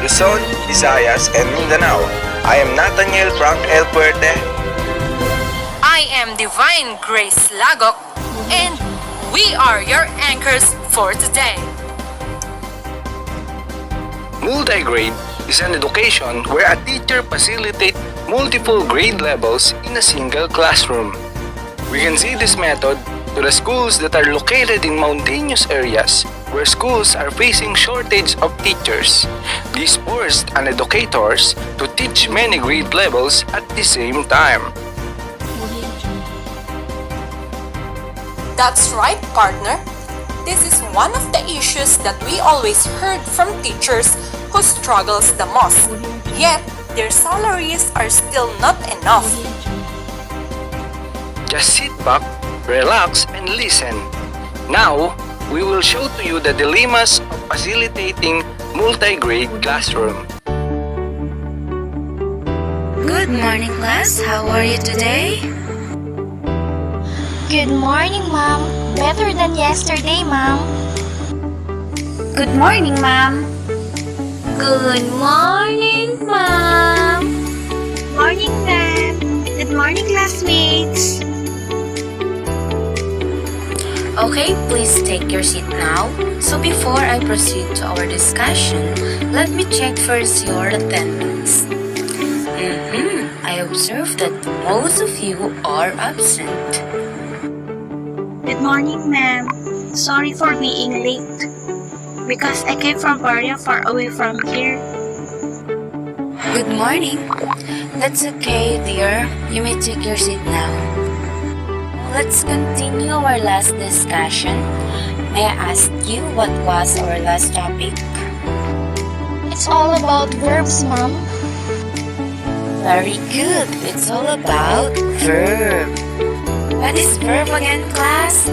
Luzon, Visayas, and Mindanao. I am Nathaniel Frank El Puerte. I am Divine Grace Lagok, and we are your anchors for today. Multi-grade is an education where a teacher facilitates multiple grade levels in a single classroom. We can see this method to the schools that are located in mountainous areas where schools are facing shortage of teachers. This forced an educators to teach many grade levels at the same time. That's right, partner. This is one of the issues that we always heard from teachers who struggles the most. Yet, their salaries are still not enough. Just sit back, relax, and listen. Now, we will show to you the dilemmas of facilitating multi-grade classroom. Good morning, class. How are you today? Good morning, Ma'am. Better than yesterday, Ma'am. Good morning, ma'am. Good morning, Ma'am. Morning, ma'am. Good morning, classmates. Okay, please take your seat now. So before I proceed to our discussion, let me check first your attendance. I observe that most of you are absent. Good morning, ma'am. Sorry for being late. Because I came from very far away from here. Good morning. That's okay, dear. You may take your seat now. Let's continue our last discussion. May I ask you what was our last topic? It's all about verbs, Ma'am. Very good. It's all about verb. What is verb again, class?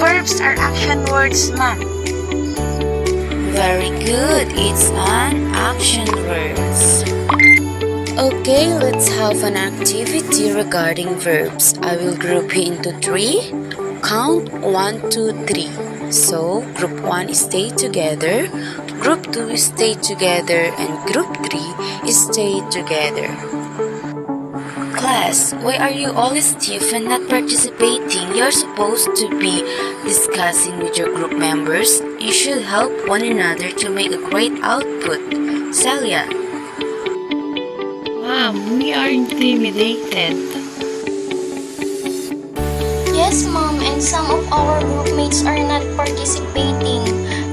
Verbs are action words, ma'am. Very good. It's an action words. Okay, let's have an activity regarding verbs. I will group you into 3. Count 1, 2, 3. So, group 1 is stay together, group 2 is stay together, and group 3 is stay together. Class, why are you all stiff and not participating? You're supposed to be discussing with your group members. You should help one another to make a great output. Celia. Ma'am, we are intimidated. Yes, Ma'am, and some of our groupmates are not participating.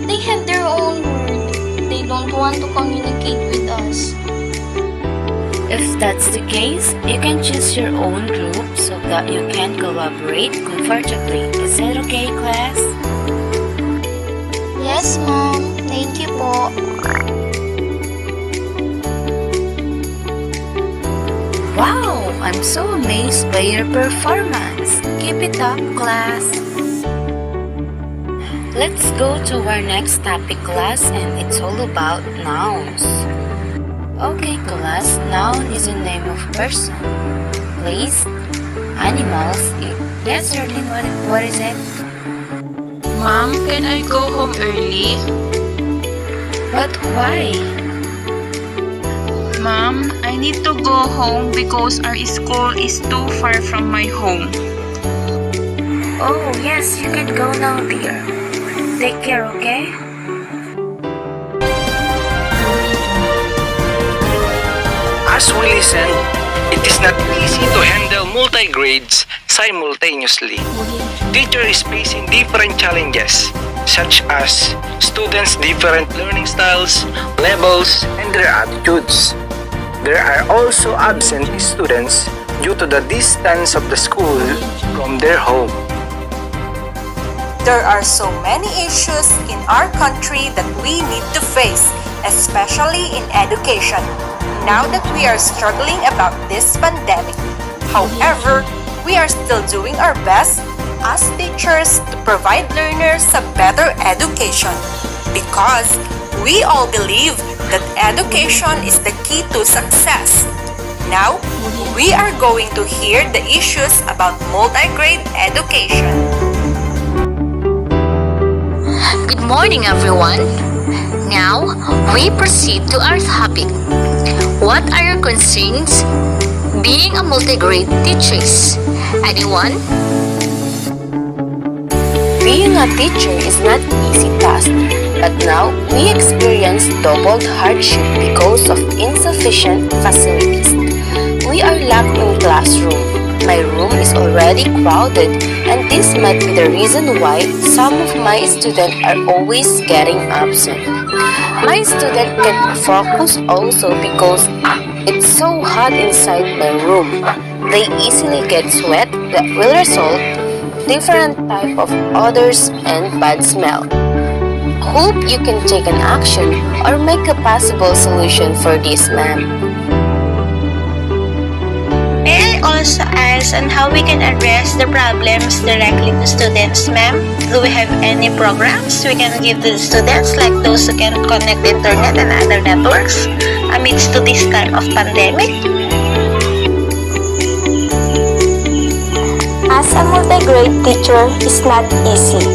They have their own word. They don't want to communicate with us. If that's the case, you can choose your own group so that you can collaborate comfortably. Is that okay, class? Yes, Ma'am. Thank you po. Wow! I'm so amazed by your performance. Keep it up, class. Let's go to our next topic, class, and it's all about nouns. Okay, class, noun is a name of person, place, animals. Yes, Erling, what is it? Ma'am, can I go home early? But why? Ma'am, I need to go home because our school is too far from my home. Oh, yes, you can go now, dear. Take care, okay? As we listen, it is not easy to handle multi-grades simultaneously. Teacher is facing different challenges, such as students' different learning styles, levels, and their attitudes. There are also absent students due to the distance of the school from their home. There are so many issues in our country that we need to face, especially in education, now that we are struggling about this pandemic. However, we are still doing our best as teachers to provide learners a better education because we all believe that education is the key to success. Now, we are going to hear the issues about multi-grade education. Good morning, everyone. Now, we proceed to our topic. What are your concerns being a multi-grade teachers? Anyone? Being a teacher is not easy task, but now we experience doubled hardship because of insufficient facilities. We are locked in classroom. My room is already crowded, and this might be the reason why some of my students are always getting absent. My students can't focus also because it's so hot inside my room. They easily get sweat that will result different type of odors and bad smell. Hope you can take an action or make a possible solution for this, ma'am. May I also ask on how we can address the problems directly to students, ma'am? Do we have any programs we can give to the students, like those who can connect internet and other networks amidst to this time of pandemic? As a multi-grade teacher is not easy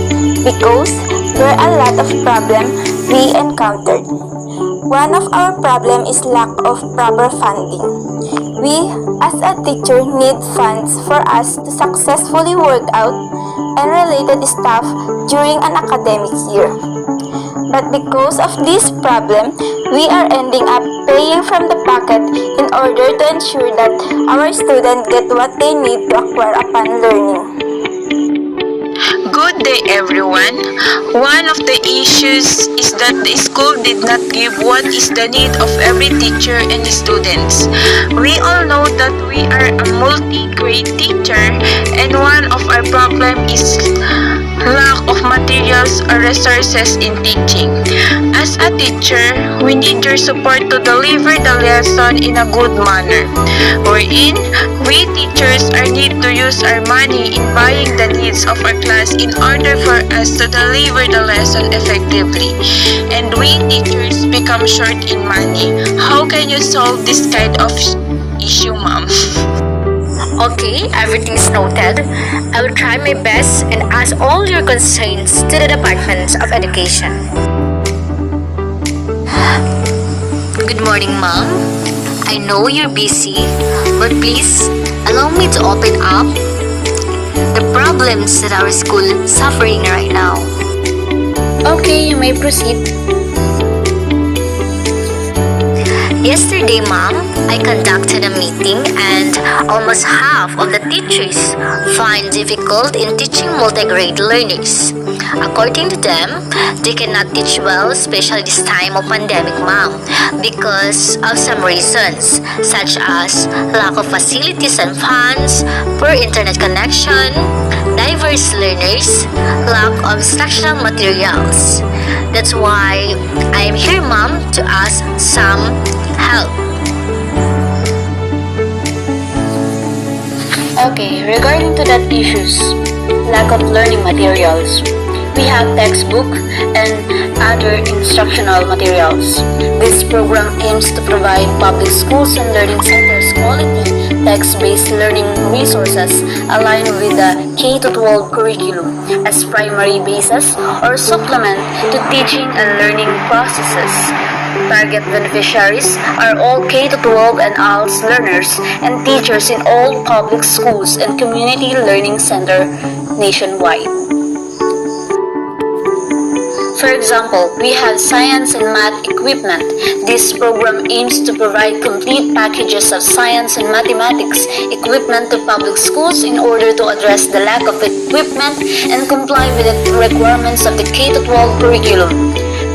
because there are a lot of problems we encountered. One of our problem is lack of proper funding. We as a teacher need funds for us to successfully work out and related stuff during an academic year. But because of this problem, we are ending up paying from the pocket in order to ensure that our students get what they need to acquire upon learning. Good day, everyone. One of the issues is that the school did not give what is the need of every teacher and students. We all know that we are a multi-grade teacher, and one of our problems is lack of materials or resources in teaching. As a teacher, we need your support to deliver the lesson in a good manner, wherein we teachers are need to use our money in buying the needs of our class in order for us to deliver the lesson effectively. And we teachers become short in money. How can you solve this kind of issue, ma'am? Okay, everything's noted. I will try my best and ask all your concerns to the Department of Education. Good morning, Mom. I know you're busy, but please allow me to open up the problems that our school is suffering right now. Okay, you may proceed. Yesterday, Mom, I conducted a meeting and almost half of the teachers find difficult in teaching multi-grade learners. According to them, they cannot teach well, especially this time of pandemic, Mom, because of some reasons, such as lack of facilities and funds, poor internet connection, diverse learners, lack of instructional materials. That's why I am here, Mom, to ask some help. Okay, regarding to that issues, lack of learning materials, we have textbook and other instructional materials. This program aims to provide public schools and learning centers quality text-based learning resources aligned with the K-12 curriculum as primary basis or supplement to teaching and learning processes. Target beneficiaries are all K-12 and ALS learners and teachers in all public schools and community learning center nationwide. For example, we have science and math equipment. This program aims to provide complete packages of science and mathematics equipment to public schools in order to address the lack of equipment and comply with the requirements of the K-12 curriculum.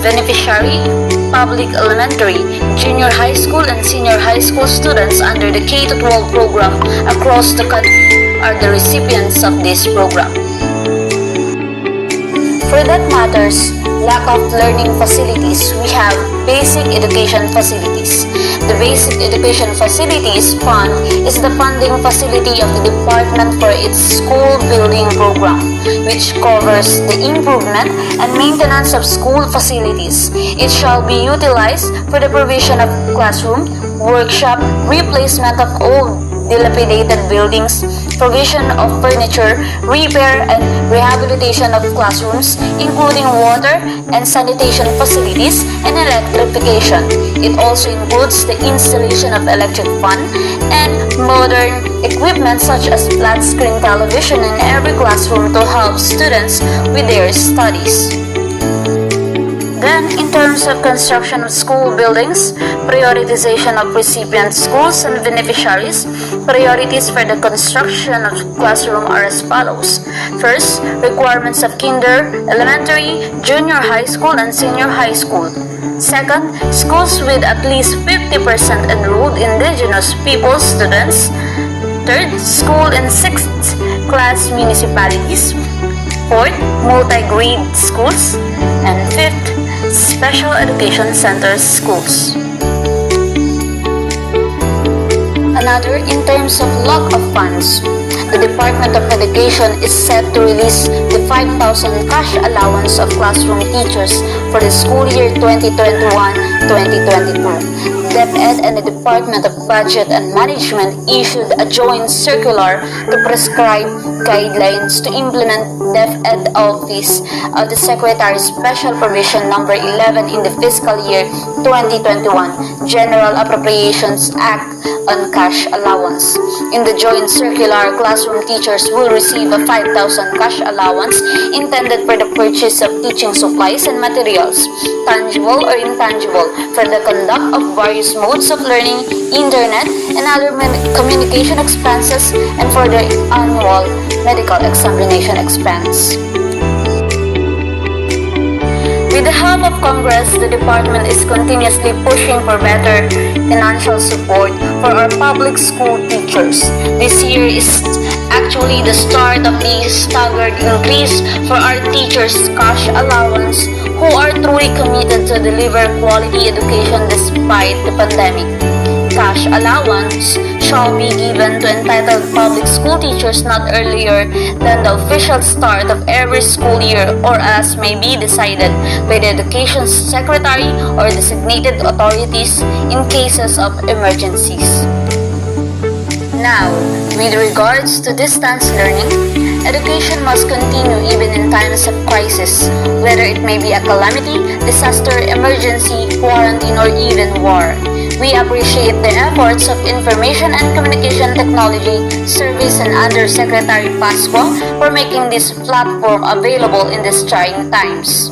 Beneficiary, public elementary, junior high school, and senior high school students under the K-12 program across the country are the recipients of this program. For that matters, lack of learning facilities, we have basic education facilities. The Basic Education Facilities Fund is the funding facility of the department for its school building program, which covers the improvement and maintenance of school facilities. It shall be utilized for the provision of classroom, workshop, replacement of old dilapidated buildings, provision of furniture, repair and rehabilitation of classrooms, including water and sanitation facilities, and electrification. It also includes the installation of electric fan and modern equipment such as flat screen television in every classroom to help students with their studies. Then, in terms of construction of school buildings, prioritization of recipient schools and beneficiaries, priorities for the construction of classroom are as follows. First, requirements of kinder, elementary, junior high school, and senior high school. Second, schools with at least 50% enrolled indigenous people students. Third, school in 6th class municipalities. Fourth, multi-grade schools. And fifth, special education centers schools. Another, in terms of lack of funds, the Department of Education is set to release the 5,000 cash allowance of classroom teachers for the school year 2021-2022. DepEd and the Department of Budget and Management issued a joint circular to prescribe guidelines to implement DepEd Office of the Secretary Special Provision Number 11 in the fiscal year 2021 General Appropriations Act on cash allowance. In the joint circular, classroom teachers will receive a 5,000 cash allowance intended for the purchase of teaching supplies and materials, tangible or intangible, for the conduct of various modes of learning, internet, and other communication expenses, and for the annual medical examination expense. With the help of Congress, the department is continuously pushing for better financial support for our public school teachers. This year is actually the start of the staggered increase for our teachers' cash allowance who are truly committed to deliver quality education despite the pandemic. Cash allowance shall be given to entitled public school teachers not earlier than the official start of every school year or as may be decided by the Education Secretary or designated authorities in cases of emergencies. Now, with regards to distance learning, education must continue even in times of crisis, whether it may be a calamity, disaster, emergency, quarantine, or even war. We appreciate the efforts of Information and Communication Technology Service and Undersecretary Pasqua for making this platform available in these trying times.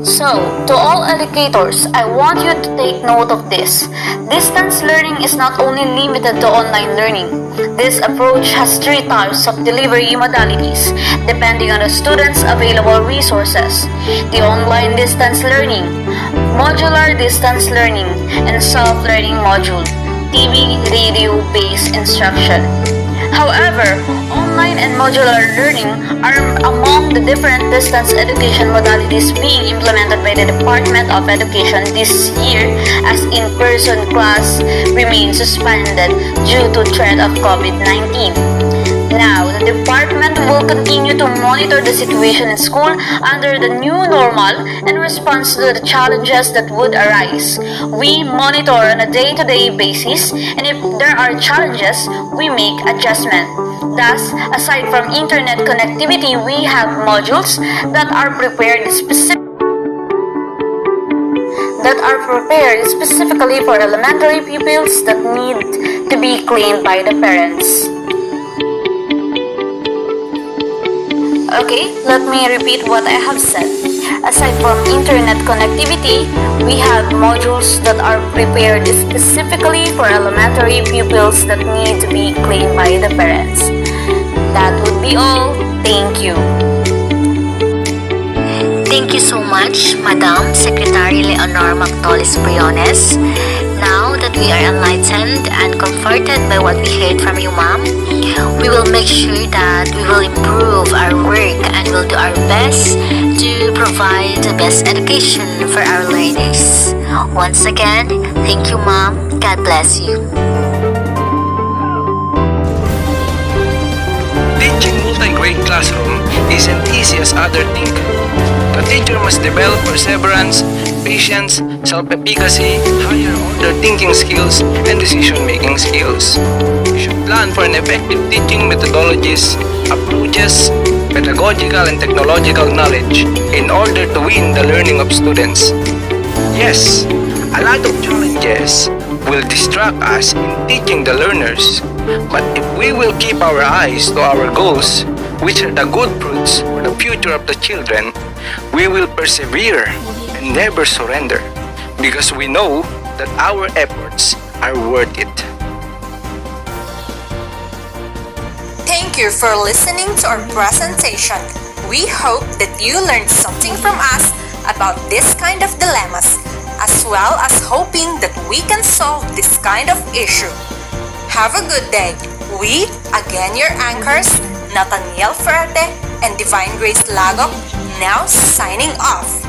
So, to all educators, I want you to take note of this. Distance learning is not only limited to online learning. This approach has 3 types of delivery modalities, depending on the student's available resources: the online distance learning, modular distance learning, and self-learning module, TV, radio-based instruction. However, online and modular learning are among the different distance education modalities being implemented by the Department of Education this year, as in-person class remains suspended due to threat of COVID-19. Now, the department will continue to monitor the situation in school under the new normal in response to the challenges that would arise. We monitor on a day-to-day basis, and if there are challenges, we make adjustment. Thus, aside from internet connectivity, we have modules that are prepared specifically for elementary pupils that need to be cleaned by the parents. Okay, let me repeat what I have said. Aside from internet connectivity, we have modules that are prepared specifically for elementary pupils that need to be cleaned by the parents. That would be all. Thank you. Thank you so much, Madam Secretary Leonor Mactolis Briones. Now that we are enlightened and comforted by what we heard from you, Ma'am, we will make sure that we will improve our work and will do our best to provide the best education for our learners. Once again, thank you, Ma'am. God bless you. Teaching multi-grade classroom isn't easy as others think. The teacher must develop perseverance, patience, self-efficacy, higher order thinking skills, and decision-making skills. We should plan for an effective teaching methodologies, approaches, pedagogical and technological knowledge in order to win the learning of students. Yes, a lot of challenges will distract us in teaching the learners, but if we will keep our eyes to our goals, which are the good fruits for the future of the children, we will persevere and never surrender because we know that our efforts are worth it. Thank you for listening to our presentation. We hope that you learned something from us about this kind of dilemmas, as well as hoping that we can solve this kind of issue. Have a good day. We, again your anchors, Nathaniel Ferrate and Divine Grace Lago, now signing off.